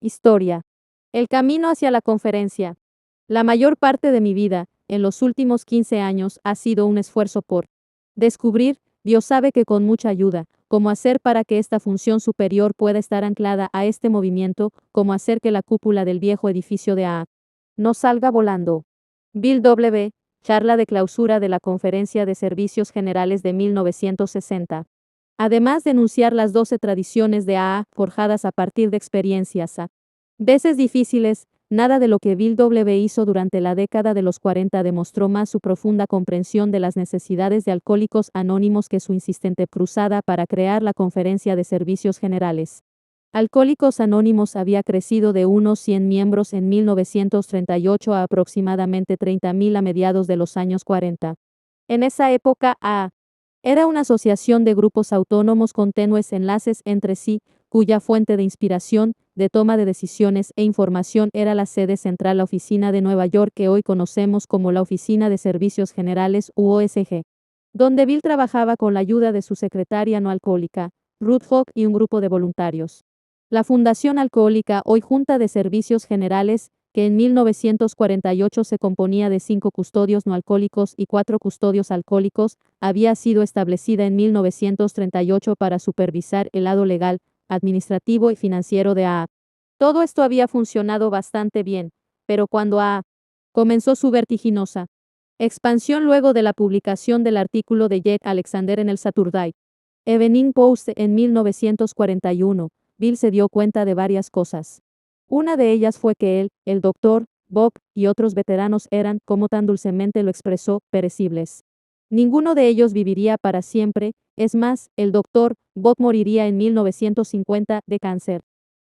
Historia. El camino hacia la conferencia. La mayor parte de mi vida, en los últimos 15 años, ha sido un esfuerzo por descubrir, Dios sabe que con mucha ayuda, cómo hacer para que esta función superior pueda estar anclada a este movimiento, cómo hacer que la cúpula del viejo edificio de AA no salga volando. Bill W. Charla de clausura de la Conferencia de Servicios Generales de 1960. Además de enunciar las 12 tradiciones de AA forjadas a partir de experiencias a veces difíciles, nada de lo que Bill W. hizo durante la década de los 40 demostró más su profunda comprensión de las necesidades de Alcohólicos Anónimos que su insistente cruzada para crear la Conferencia de Servicios Generales. Alcohólicos Anónimos había crecido de unos 100 miembros en 1938 a aproximadamente 30.000 a mediados de los años 40. En esa época, AA era una asociación de grupos autónomos con tenues enlaces entre sí, cuya fuente de inspiración, de toma de decisiones e información era la sede central, la oficina de Nueva York que hoy conocemos como la Oficina de Servicios Generales u OSG, donde Bill trabajaba con la ayuda de su secretaria no alcohólica, Ruth Hogg, y un grupo de voluntarios. La Fundación Alcohólica, hoy Junta de Servicios Generales, que en 1948 se componía de 5 custodios no alcohólicos y 4 custodios alcohólicos, había sido establecida en 1938 para supervisar el lado legal, administrativo y financiero de AA. Todo esto había funcionado bastante bien, pero cuando AA comenzó su vertiginosa expansión luego de la publicación del artículo de Jake Alexander en el Saturday Evening Post en 1941, Bill se dio cuenta de varias cosas. Una de ellas fue que él, el doctor, Bob y otros veteranos eran, como tan dulcemente lo expresó, perecibles. Ninguno de ellos viviría para siempre, es más, el doctor, Bob moriría en 1950 de cáncer.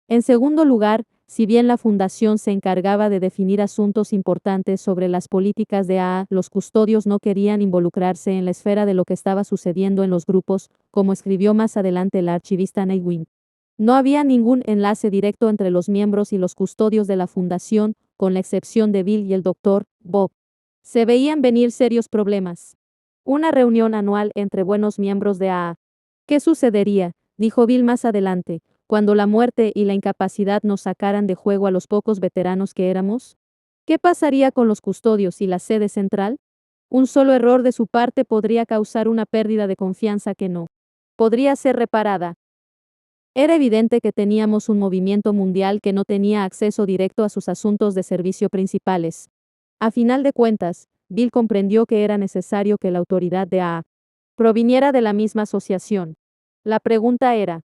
En segundo lugar, si bien la fundación se encargaba de definir asuntos importantes sobre las políticas de AA, los custodios no querían involucrarse en la esfera de lo que estaba sucediendo en los grupos, como escribió más adelante el archivista Nate Wynn. No había ningún enlace directo entre los miembros y los custodios de la fundación, con la excepción de Bill y el doctor Bob. Se veían venir serios problemas. Una reunión anual entre buenos miembros de AA. ¿Qué sucedería?, dijo Bill más adelante, cuando la muerte y la incapacidad nos sacaran de juego a los pocos veteranos que éramos. ¿Qué pasaría con los custodios y la sede central? Un solo error de su parte podría causar una pérdida de confianza que no podría ser reparada. Era evidente que teníamos un movimiento mundial que no tenía acceso directo a sus asuntos de servicio principales. A final de cuentas, Bill comprendió que era necesario que la autoridad de AA proviniera de la misma asociación. La pregunta era,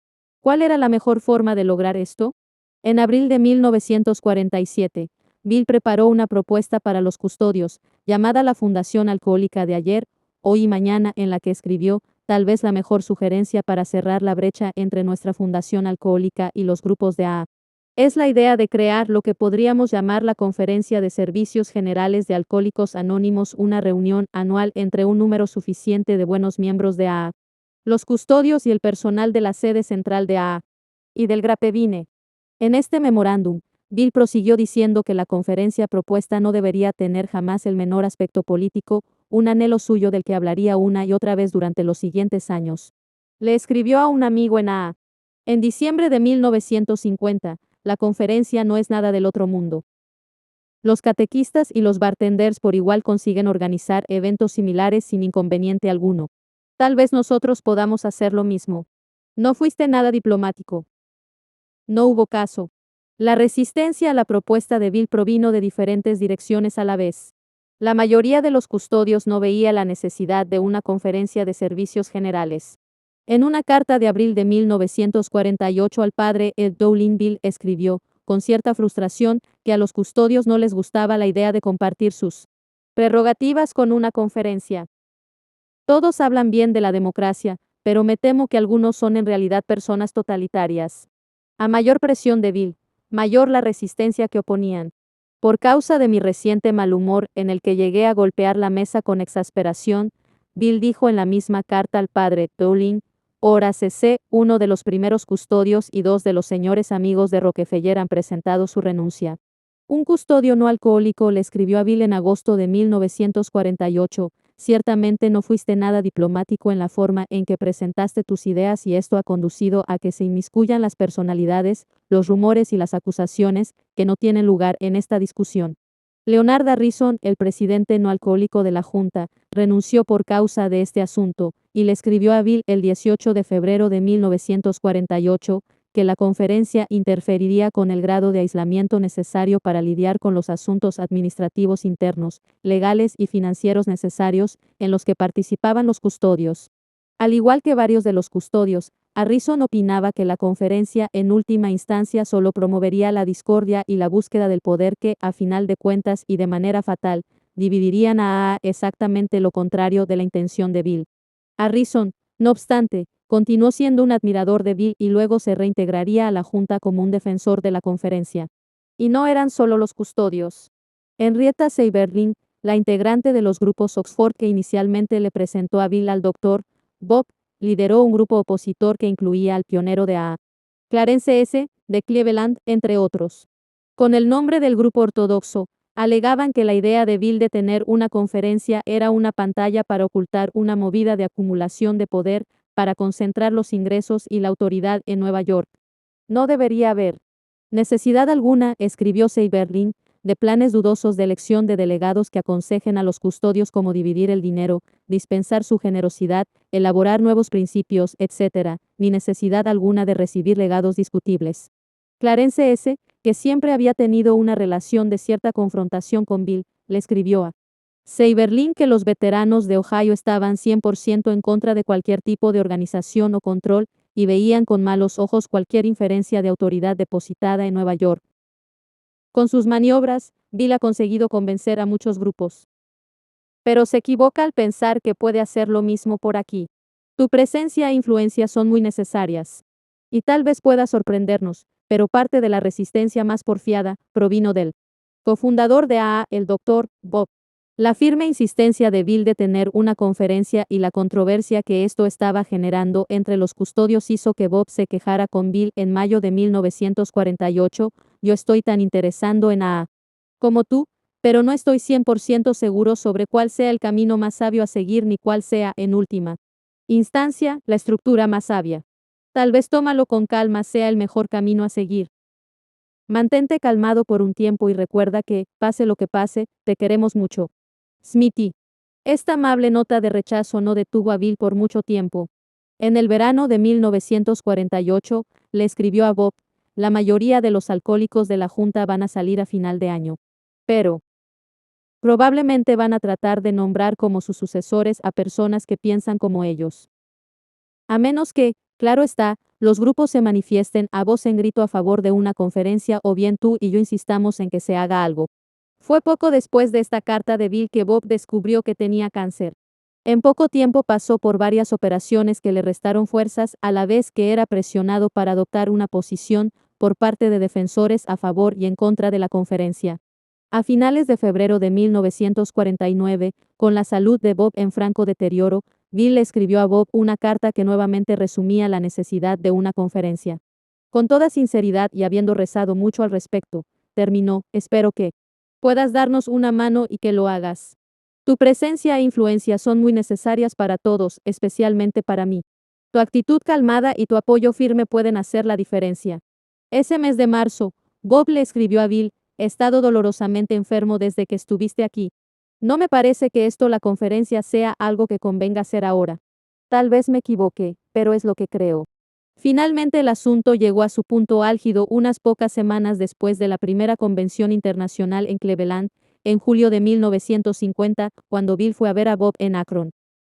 ¿cuál era la mejor forma de lograr esto? En abril de 1947, Bill preparó una propuesta para los custodios, llamada la Fundación Alcohólica de Ayer, Hoy y Mañana, en la que escribió, tal vez la mejor sugerencia para cerrar la brecha entre nuestra fundación alcohólica y los grupos de AA. Es la idea de crear lo que podríamos llamar la Conferencia de Servicios Generales de Alcohólicos Anónimos, una reunión anual entre un número suficiente de buenos miembros de AA, los custodios y el personal de la sede central de AA y del Grapevine. En este memorándum, Bill prosiguió diciendo que la conferencia propuesta no debería tener jamás el menor aspecto político, un anhelo suyo del que hablaría una y otra vez durante los siguientes años. Le escribió a un amigo en AA. En diciembre de 1950, la conferencia no es nada del otro mundo. Los catequistas y los bartenders por igual consiguen organizar eventos similares sin inconveniente alguno. Tal vez nosotros podamos hacer lo mismo. No fuiste nada diplomático. No hubo caso. La resistencia a la propuesta de Bill provino de diferentes direcciones a la vez. La mayoría de los custodios no veía la necesidad de una conferencia de servicios generales. En una carta de abril de 1948 al padre Ed Dowling, Bill escribió, con cierta frustración, que a los custodios no les gustaba la idea de compartir sus prerrogativas con una conferencia. Todos hablan bien de la democracia, pero me temo que algunos son en realidad personas totalitarias. A mayor presión de Bill, mayor la resistencia que oponían. Por causa de mi reciente mal humor, en el que llegué a golpear la mesa con exasperación, Bill dijo en la misma carta al padre Dowling, Hora CC, uno de los primeros custodios y 2 de los señores amigos de Rockefeller han presentado su renuncia. Un custodio no alcohólico le escribió a Bill en agosto de 1948, ciertamente no fuiste nada diplomático en la forma en que presentaste tus ideas y esto ha conducido a que se inmiscuyan las personalidades, los rumores y las acusaciones que no tienen lugar en esta discusión. Leonard Harrison, el presidente no alcohólico de la Junta, renunció por causa de este asunto, y le escribió a Bill el 18 de febrero de 1948 que la conferencia interferiría con el grado de aislamiento necesario para lidiar con los asuntos administrativos internos, legales y financieros necesarios en los que participaban los custodios. Al igual que varios de los custodios, Harrison opinaba que la conferencia en última instancia solo promovería la discordia y la búsqueda del poder que, a final de cuentas y de manera fatal, dividirían a exactamente lo contrario de la intención de Bill. Harrison, no obstante, continuó siendo un admirador de Bill y luego se reintegraría a la Junta como un defensor de la conferencia. Y no eran solo los custodios. Henrietta Seiberling, la integrante de los grupos Oxford que inicialmente le presentó a Bill al Dr. Bob, lideró un grupo opositor que incluía al pionero de AA, Clarence S. de Cleveland, entre otros. Con el nombre del grupo ortodoxo, alegaban que la idea de Bill de tener una conferencia era una pantalla para ocultar una movida de acumulación de poder para concentrar los ingresos y la autoridad en Nueva York. No debería haber necesidad alguna, escribió Seiberling, de planes dudosos de elección de delegados que aconsejen a los custodios cómo dividir el dinero, dispensar su generosidad, elaborar nuevos principios, etc., ni necesidad alguna de recibir legados discutibles. Clarence S., que siempre había tenido una relación de cierta confrontación con Bill, le escribió a Seiberling que los veteranos de Ohio estaban 100% en contra de cualquier tipo de organización o control y veían con malos ojos cualquier inferencia de autoridad depositada en Nueva York. Con sus maniobras, Bill ha conseguido convencer a muchos grupos. Pero se equivoca al pensar que puede hacer lo mismo por aquí. Tu presencia e influencia son muy necesarias. Y tal vez pueda sorprendernos, pero parte de la resistencia más porfiada provino del cofundador de AA, el Dr. Bob. La firme insistencia de Bill de tener una conferencia y la controversia que esto estaba generando entre los custodios hizo que Bob se quejara con Bill en mayo de 1948, yo estoy tan interesado en AA como tú, pero no estoy 100% seguro sobre cuál sea el camino más sabio a seguir ni cuál sea, en última instancia, la estructura más sabia. Tal vez tómalo con calma sea el mejor camino a seguir. Mantente calmado por un tiempo y recuerda que, pase lo que pase, te queremos mucho. Smithy. Esta amable nota de rechazo no detuvo a Bill por mucho tiempo. En el verano de 1948, le escribió a Bob, la mayoría de los alcohólicos de la Junta van a salir a final de año. Pero probablemente van a tratar de nombrar como sus sucesores a personas que piensan como ellos. A menos que, claro está, los grupos se manifiesten a voz en grito a favor de una conferencia o bien tú y yo insistamos en que se haga algo. Fue poco después de esta carta de Bill que Bob descubrió que tenía cáncer. En poco tiempo pasó por varias operaciones que le restaron fuerzas a la vez que era presionado para adoptar una posición por parte de defensores a favor y en contra de la conferencia. A finales de febrero de 1949, con la salud de Bob en franco deterioro, Bill le escribió a Bob una carta que nuevamente resumía la necesidad de una conferencia. Con toda sinceridad y habiendo rezado mucho al respecto, terminó, espero que puedas darnos una mano y que lo hagas. Tu presencia e influencia son muy necesarias para todos, especialmente para mí. Tu actitud calmada y tu apoyo firme pueden hacer la diferencia. Ese mes de marzo, Bob le escribió a Bill, he estado dolorosamente enfermo desde que estuviste aquí. No me parece que esto la conferencia sea algo que convenga hacer ahora. Tal vez me equivoque, pero es lo que creo. Finalmente el asunto llegó a su punto álgido unas pocas semanas después de la primera convención internacional en Cleveland, en julio de 1950, cuando Bill fue a ver a Bob en Akron.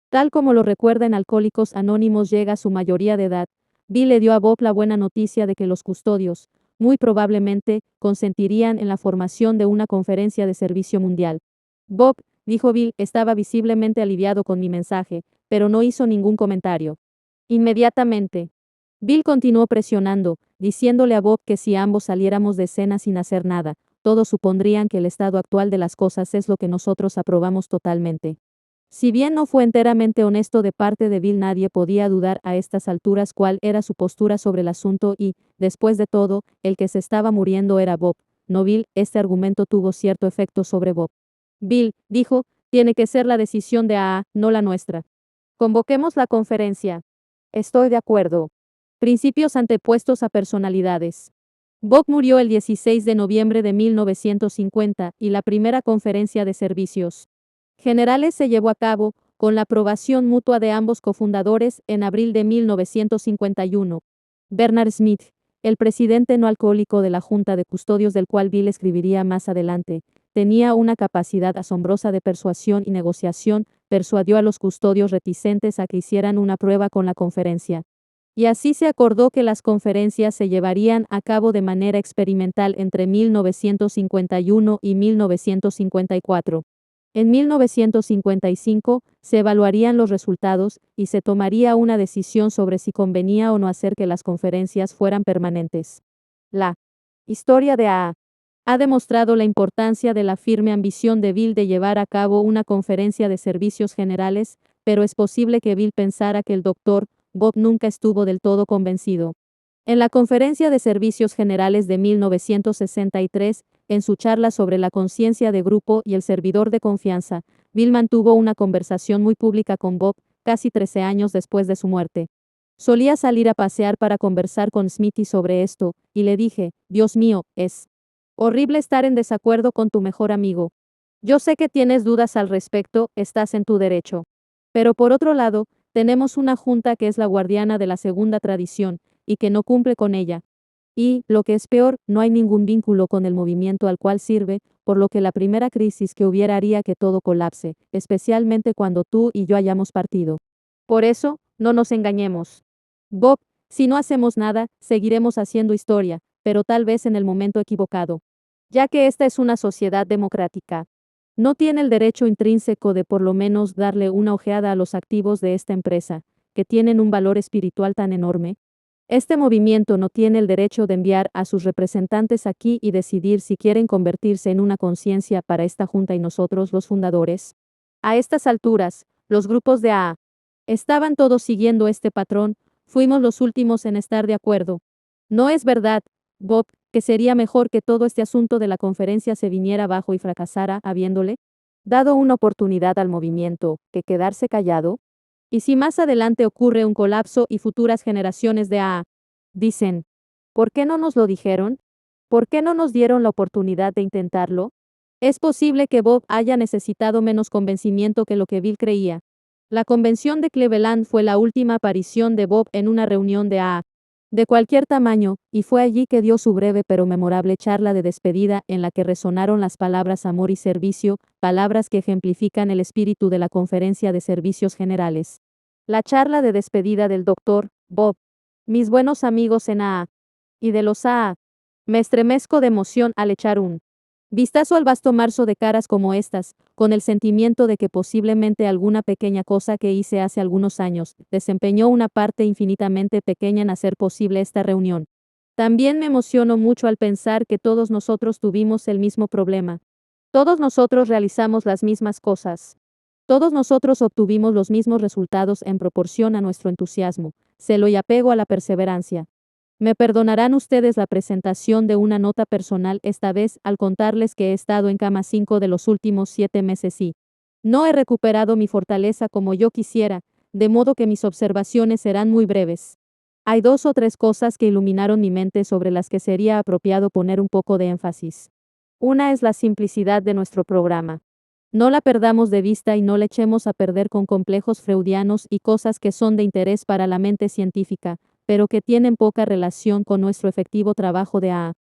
Tal como lo recuerda en Alcohólicos Anónimos llega a su mayoría de edad, Bill le dio a Bob la buena noticia de que los custodios, muy probablemente, consentirían en la formación de una conferencia de servicio mundial. Bob, dijo Bill, estaba visiblemente aliviado con mi mensaje, pero no hizo ningún comentario. Inmediatamente, Bill continuó presionando, diciéndole a Bob que si ambos saliéramos de escena sin hacer nada, todos supondrían que el estado actual de las cosas es lo que nosotros aprobamos totalmente. Si bien no fue enteramente honesto de parte de Bill, nadie podía dudar a estas alturas cuál era su postura sobre el asunto y, después de todo, el que se estaba muriendo era Bob, no Bill. Este argumento tuvo cierto efecto sobre Bob. Bill, dijo, Tiene que ser la decisión de AA, no la nuestra. Convoquemos la conferencia. Estoy de acuerdo. Principios antepuestos a personalidades. Bob murió el 16 de noviembre de 1950 y la primera conferencia de servicios generales se llevó a cabo, con la aprobación mutua de ambos cofundadores, en abril de 1951. Bernard Smith, el presidente no alcohólico de la Junta de Custodios del cual Bill escribiría más adelante, tenía una capacidad asombrosa de persuasión y negociación, persuadió a los custodios reticentes a que hicieran una prueba con la conferencia. Y así se acordó que las conferencias se llevarían a cabo de manera experimental entre 1951 y 1954. En 1955, se evaluarían los resultados y se tomaría una decisión sobre si convenía o no hacer que las conferencias fueran permanentes. La historia de AA ha demostrado la importancia de la firme ambición de Bill de llevar a cabo una conferencia de servicios generales, pero es posible que Bill pensara que el Dr. Bob nunca estuvo del todo convencido. En la Conferencia de Servicios Generales de 1963, en su charla sobre la conciencia de grupo y el servidor de confianza, Bill mantuvo una conversación muy pública con Bob, casi 13 años después de su muerte. Solía salir a pasear para conversar con Smithy sobre esto, y le dije, Dios mío, es horrible estar en desacuerdo con tu mejor amigo. Yo sé que tienes dudas al respecto, estás en tu derecho. Pero por otro lado, tenemos una junta que es la guardiana de la segunda tradición, y que no cumple con ella. Y, lo que es peor, no hay ningún vínculo con el movimiento al cual sirve, por lo que la primera crisis que hubiera haría que todo colapse, especialmente cuando tú y yo hayamos partido. Por eso, no nos engañemos. Bob, si no hacemos nada, seguiremos haciendo historia, pero tal vez en el momento equivocado. Ya que esta es una sociedad democrática. No tiene el derecho intrínseco de por lo menos darle una ojeada a los activos de esta empresa, que tienen un valor espiritual tan enorme. Este movimiento no tiene el derecho de enviar a sus representantes aquí y decidir si quieren convertirse en una conciencia para esta junta y nosotros los fundadores. A estas alturas, los grupos de AA estaban todos siguiendo este patrón, fuimos los últimos en estar de acuerdo. No es verdad, Bob, que sería mejor que todo este asunto de la conferencia se viniera abajo y fracasara, habiéndole dado una oportunidad al movimiento, que quedarse callado. ¿Y si más adelante ocurre un colapso y futuras generaciones de AA dicen, ¿por qué no nos lo dijeron? ¿Por qué no nos dieron la oportunidad de intentarlo? Es posible que Bob haya necesitado menos convencimiento que lo que Bill creía. La convención de Cleveland fue la última aparición de Bob en una reunión de AA de cualquier tamaño, y fue allí que dio su breve pero memorable charla de despedida en la que resonaron las palabras amor y servicio, palabras que ejemplifican el espíritu de la Conferencia de Servicios Generales. La charla de despedida del Dr. Bob. Mis buenos amigos en AA. Y de los AA. Me estremezco de emoción al echar un vistazo al vasto marzo de caras como estas, con el sentimiento de que posiblemente alguna pequeña cosa que hice hace algunos años desempeñó una parte infinitamente pequeña en hacer posible esta reunión. También me emociono mucho al pensar que todos nosotros tuvimos el mismo problema. Todos nosotros realizamos las mismas cosas. Todos nosotros obtuvimos los mismos resultados en proporción a nuestro entusiasmo, celo y apego a la perseverancia. Me perdonarán ustedes la presentación de una nota personal esta vez al contarles que he estado en cama 5 de los últimos 7 meses y no he recuperado mi fortaleza como yo quisiera, de modo que mis observaciones serán muy breves. Hay 2 o 3 cosas que iluminaron mi mente sobre las que sería apropiado poner un poco de énfasis. Una es la simplicidad de nuestro programa. No la perdamos de vista y no la echemos a perder con complejos freudianos y cosas que son de interés para la mente científica, pero que tienen poca relación con nuestro efectivo trabajo de AA.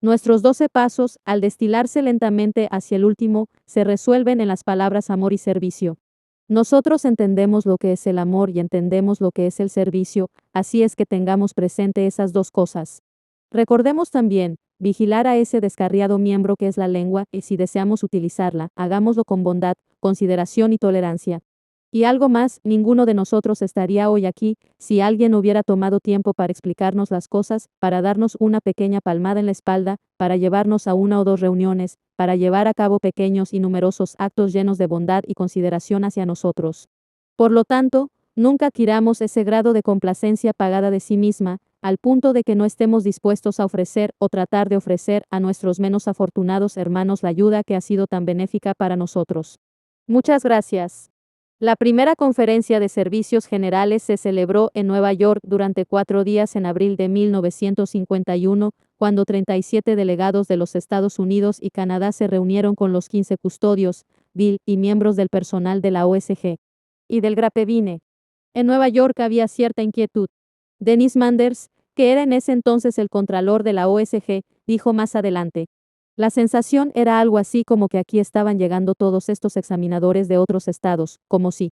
Nuestros 12 pasos, al destilarse lentamente hacia el último, se resuelven en las palabras amor y servicio. Nosotros entendemos lo que es el amor y entendemos lo que es el servicio, así es que tengamos presente esas 2 cosas. Recordemos también, vigilar a ese descarriado miembro que es la lengua, y si deseamos utilizarla, hagámoslo con bondad, consideración y tolerancia. Y algo más, ninguno de nosotros estaría hoy aquí si alguien hubiera tomado tiempo para explicarnos las cosas, para darnos una pequeña palmada en la espalda, para llevarnos a 1 o 2 reuniones, para llevar a cabo pequeños y numerosos actos llenos de bondad y consideración hacia nosotros. Por lo tanto, nunca adquiramos ese grado de complacencia pagada de sí misma, al punto de que no estemos dispuestos a ofrecer o tratar de ofrecer a nuestros menos afortunados hermanos la ayuda que ha sido tan benéfica para nosotros. Muchas gracias. La primera conferencia de servicios generales se celebró en Nueva York durante 4 días en abril de 1951, cuando 37 delegados de los Estados Unidos y Canadá se reunieron con los 15 custodios, Bill y miembros del personal de la OSG y del Grapevine. En Nueva York había cierta inquietud. Dennis Manders, que era en ese entonces el contralor de la OSG, dijo más adelante: la sensación era algo así como que aquí estaban llegando todos estos examinadores de otros estados, como si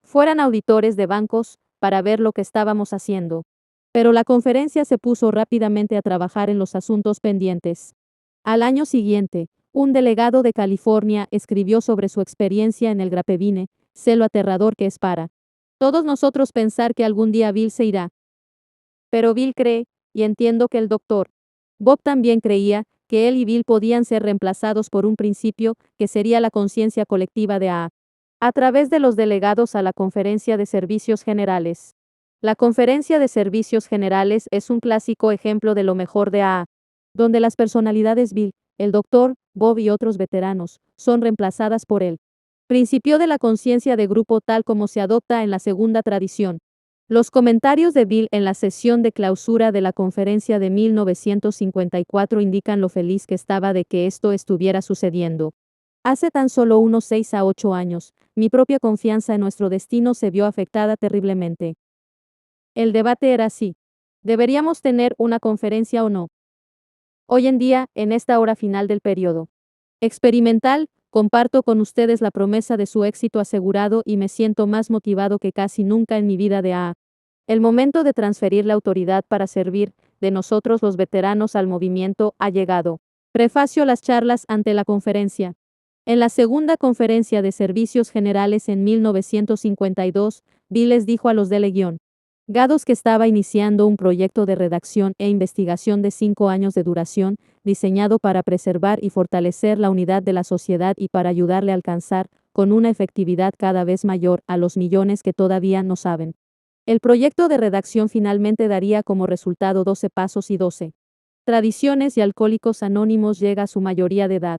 fueran auditores de bancos, para ver lo que estábamos haciendo. Pero la conferencia se puso rápidamente a trabajar en los asuntos pendientes. Al año siguiente, un delegado de California escribió sobre su experiencia en el Grapevine: sé lo aterrador que es para todos nosotros pensar que algún día Bill se irá. Pero Bill cree, y entiendo que el doctor Bob también creía, que él y Bill podían ser reemplazados por un principio, que sería la conciencia colectiva de AA. A través de los delegados a la Conferencia de Servicios Generales. La Conferencia de Servicios Generales es un clásico ejemplo de lo mejor de AA, donde las personalidades Bill, el doctor, Bob y otros veteranos, son reemplazadas por él. Principio de la conciencia de grupo tal como se adopta en la segunda tradición. Los comentarios de Bill en la sesión de clausura de la conferencia de 1954 indican lo feliz que estaba de que esto estuviera sucediendo. Hace tan solo unos 6 a 8 años, mi propia confianza en nuestro destino se vio afectada terriblemente. El debate era si deberíamos tener una conferencia o no. Hoy en día, en esta hora final del periodo experimental, comparto con ustedes la promesa de su éxito asegurado y me siento más motivado que casi nunca en mi vida de AA. El momento de transferir la autoridad para servir, de nosotros los veteranos al movimiento, ha llegado. Prefacio las charlas ante la conferencia. En la segunda conferencia de servicios generales en 1952, Bill les dijo a los delegados que estaba iniciando un proyecto de redacción e investigación de 5 años de duración, diseñado para preservar y fortalecer la unidad de la sociedad y para ayudarle a alcanzar, con una efectividad cada vez mayor, a los millones que todavía no saben. El proyecto de redacción finalmente daría como resultado 12 pasos y 12 tradiciones, y Alcohólicos Anónimos llega a su mayoría de edad.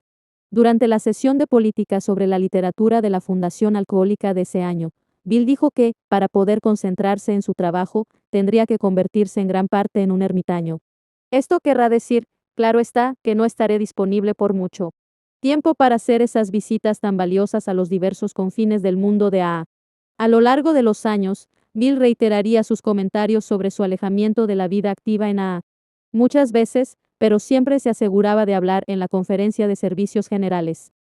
Durante la sesión de política sobre la literatura de la Fundación Alcohólica de ese año, Bill dijo que, para poder concentrarse en su trabajo, tendría que convertirse en gran parte en un ermitaño. Esto querrá decir, claro está, que no estaré disponible por mucho tiempo para hacer esas visitas tan valiosas a los diversos confines del mundo de AA. A lo largo de los años, Bill reiteraría sus comentarios sobre su alejamiento de la vida activa en AA. Muchas veces, pero siempre se aseguraba de hablar en la Conferencia de Servicios Generales.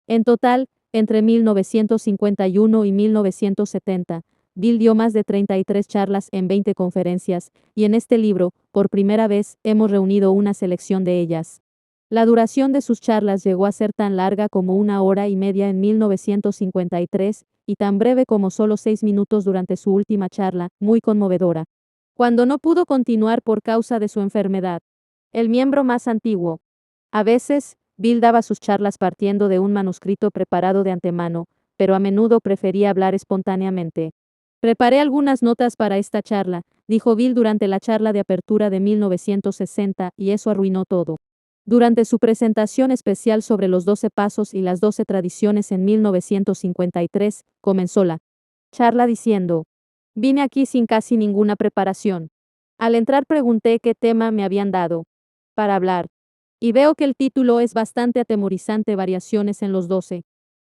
En total, entre 1951 y 1970, Bill dio más de 33 charlas en 20 conferencias, y en este libro, por primera vez, hemos reunido una selección de ellas. La duración de sus charlas llegó a ser tan larga como 1 hora y media en 1953, y tan breve como solo 6 minutos durante su última charla, muy conmovedora. Cuando no pudo continuar por causa de su enfermedad. El miembro más antiguo. A veces, Bill daba sus charlas partiendo de un manuscrito preparado de antemano, pero a menudo prefería hablar espontáneamente. Preparé algunas notas para esta charla, dijo Bill durante la charla de apertura de 1960, y eso arruinó todo. Durante su presentación especial sobre los 12 pasos y las 12 tradiciones en 1953, comenzó la charla diciendo: vine aquí sin casi ninguna preparación. Al entrar pregunté qué tema me habían dado para hablar. Y veo que el título es bastante atemorizante: variaciones en los 12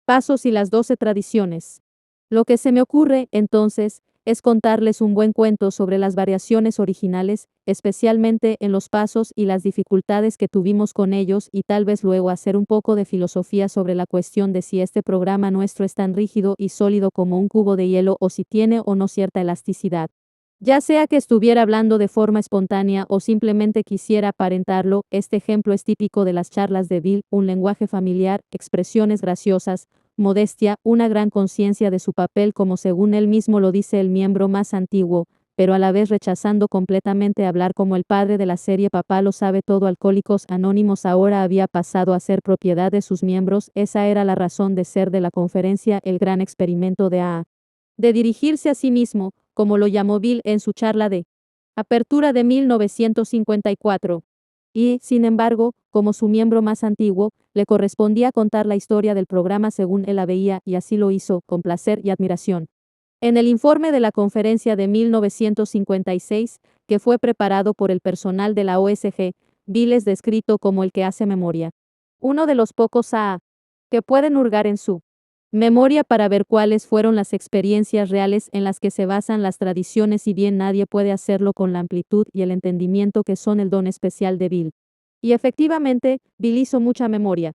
pasos y las 12 tradiciones. Lo que se me ocurre, entonces, es contarles un buen cuento sobre las variaciones originales, especialmente en los pasos y las dificultades que tuvimos con ellos, y tal vez luego hacer un poco de filosofía sobre la cuestión de si este programa nuestro es tan rígido y sólido como un cubo de hielo o si tiene o no cierta elasticidad. Ya sea que estuviera hablando de forma espontánea o simplemente quisiera aparentarlo, este ejemplo es típico de las charlas de Bill: un lenguaje familiar, expresiones graciosas, modestia, una gran conciencia de su papel como, según él mismo lo dice, el miembro más antiguo, pero a la vez rechazando completamente hablar como el padre de la serie Papá lo sabe todo. Alcohólicos Anónimos ahora había pasado a ser propiedad de sus miembros. Esa era la razón de ser de la conferencia, el gran experimento de AA. De dirigirse a sí mismo, como lo llamó Bill en su charla de apertura de 1954. y, sin embargo, como su miembro más antiguo, le correspondía contar la historia del programa según él la veía, y así lo hizo, con placer y admiración. En el informe de la conferencia de 1956, que fue preparado por el personal de la OSG, Bill es descrito como el que hace memoria. Uno de los pocos que pueden hurgar en su memoria para ver cuáles fueron las experiencias reales en las que se basan las tradiciones, si bien nadie puede hacerlo con la amplitud y el entendimiento que son el don especial de Bill. Y efectivamente, Bill hizo mucha memoria.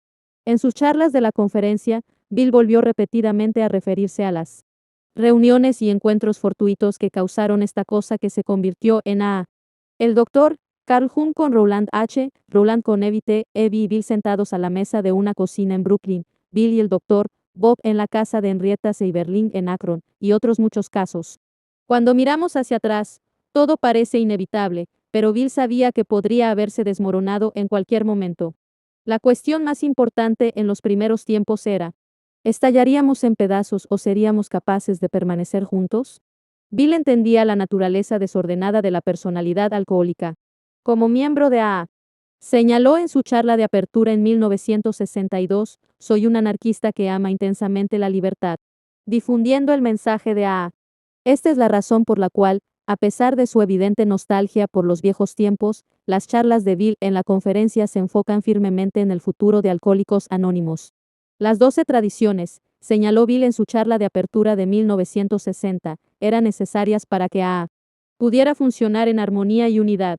En sus charlas de la conferencia, Bill volvió repetidamente a referirse a las reuniones y encuentros fortuitos que causaron esta cosa que se convirtió en el doctor Carl Jung con Roland H., Roland con Evie T., Evie y Bill sentados a la mesa de una cocina en Brooklyn, Bill y el doctor Bob en la casa de Henrietta Seiberling en Akron, y otros muchos casos. Cuando miramos hacia atrás, todo parece inevitable, pero Bill sabía que podría haberse desmoronado en cualquier momento. La cuestión más importante en los primeros tiempos era: ¿estallaríamos en pedazos o seríamos capaces de permanecer juntos? Bill entendía la naturaleza desordenada de la personalidad alcohólica. Como miembro de señaló en su charla de apertura en 1962, soy un anarquista que ama intensamente la libertad, difundiendo el mensaje de Esta es la razón por la cual, a pesar de su evidente nostalgia por los viejos tiempos, las charlas de Bill en la conferencia se enfocan firmemente en el futuro de Alcohólicos Anónimos. Las 12 tradiciones, señaló Bill en su charla de apertura de 1960, eran necesarias para que pudiera funcionar en armonía y unidad.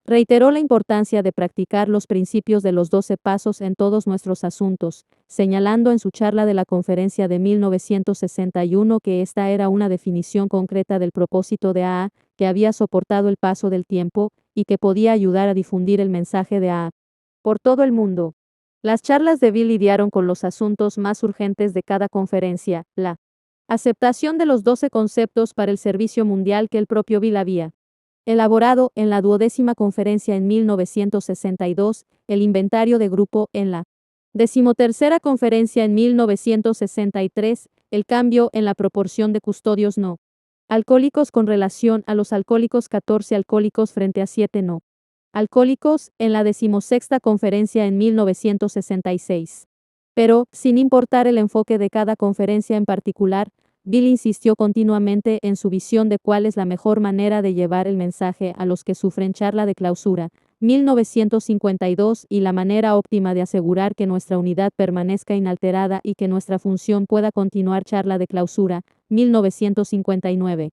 Reiteró la importancia de practicar los principios de los 12 pasos en todos nuestros asuntos, señalando en su charla de la conferencia de 1961 que esta era una definición concreta del propósito de que había soportado el paso del tiempo, y que podía ayudar a difundir el mensaje de por todo el mundo. Las charlas de Bill lidiaron con los asuntos más urgentes de cada conferencia, la aceptación de los 12 conceptos para el servicio mundial que el propio Bill había elaborado en la 12ª conferencia en 1962, el inventario de grupo en la 13ª conferencia en 1963, el cambio en la proporción de custodios no alcohólicos con relación a los alcohólicos, 14 alcohólicos frente a 7 no alcohólicos, en la 16ª conferencia en 1966. Pero, sin importar el enfoque de cada conferencia en particular, Bill insistió continuamente en su visión de cuál es la mejor manera de llevar el mensaje a los que sufren. Charla de clausura, 1952, y la manera óptima de asegurar que nuestra unidad permanezca inalterada y que nuestra función pueda continuar. Charla de clausura, 1959.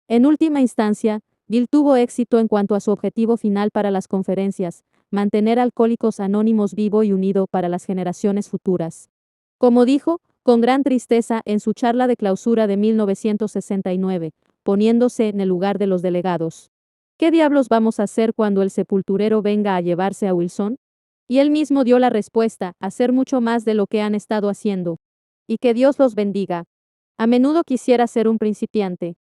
En última instancia, Bill tuvo éxito en cuanto a su objetivo final para las conferencias: mantener Alcohólicos Anónimos vivo y unido para las generaciones futuras. Como dijo, con gran tristeza en su charla de clausura de 1969, poniéndose en el lugar de los delegados: ¿qué diablos vamos a hacer cuando el sepulturero venga a llevarse a Wilson? Y él mismo dio la respuesta: hacer mucho más de lo que han estado haciendo. Y que Dios los bendiga. A menudo quisiera ser un principiante.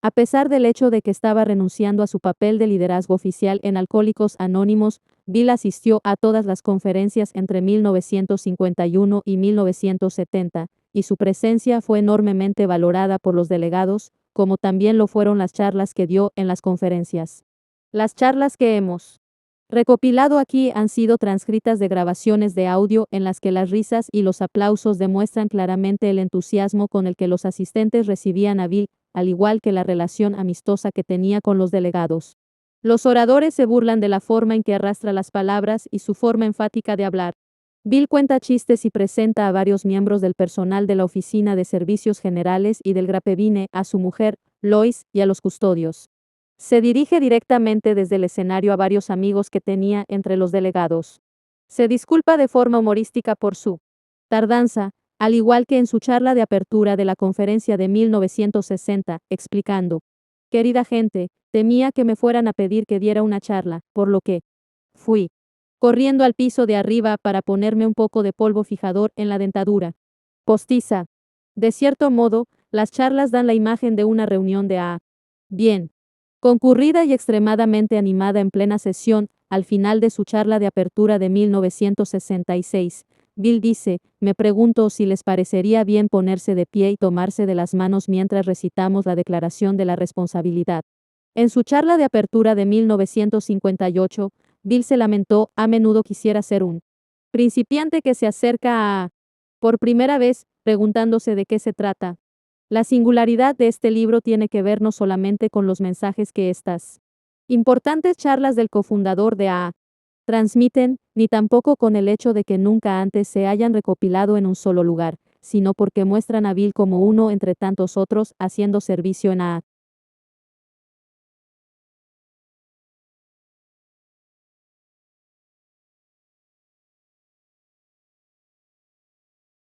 A pesar del hecho de que estaba renunciando a su papel de liderazgo oficial en Alcohólicos Anónimos, Bill asistió a todas las conferencias entre 1951 y 1970, y su presencia fue enormemente valorada por los delegados, como también lo fueron las charlas que dio en las conferencias. Las charlas que hemos recopilado aquí han sido transcritas de grabaciones de audio en las que las risas y los aplausos demuestran claramente el entusiasmo con el que los asistentes recibían a Bill, al igual que la relación amistosa que tenía con los delegados. Los oradores se burlan de la forma en que arrastra las palabras y su forma enfática de hablar. Bill cuenta chistes y presenta a varios miembros del personal de la Oficina de Servicios Generales y del Grapevine, a su mujer, Lois, y a los custodios. Se dirige directamente desde el escenario a varios amigos que tenía entre los delegados. Se disculpa de forma humorística por su tardanza, al igual que en su charla de apertura de la conferencia de 1960, explicando: querida gente, temía que me fueran a pedir que diera una charla, por lo que fui corriendo al piso de arriba para ponerme un poco de polvo fijador en la dentadura postiza. De cierto modo, las charlas dan la imagen de una reunión de bien concurrida y extremadamente animada en plena sesión. Al final de su charla de apertura de 1966, Bill dice: me pregunto si les parecería bien ponerse de pie y tomarse de las manos mientras recitamos la Declaración de la Responsabilidad. En su charla de apertura de 1958, Bill se lamentó, a menudo quisiera ser un principiante que se acerca a, por primera vez, preguntándose de qué se trata. La singularidad de este libro tiene que ver no solamente con los mensajes que estas importantes charlas del cofundador de AA transmiten, ni tampoco con el hecho de que nunca antes se hayan recopilado en un solo lugar, sino porque muestran a Bill como uno entre tantos otros haciendo servicio en AA.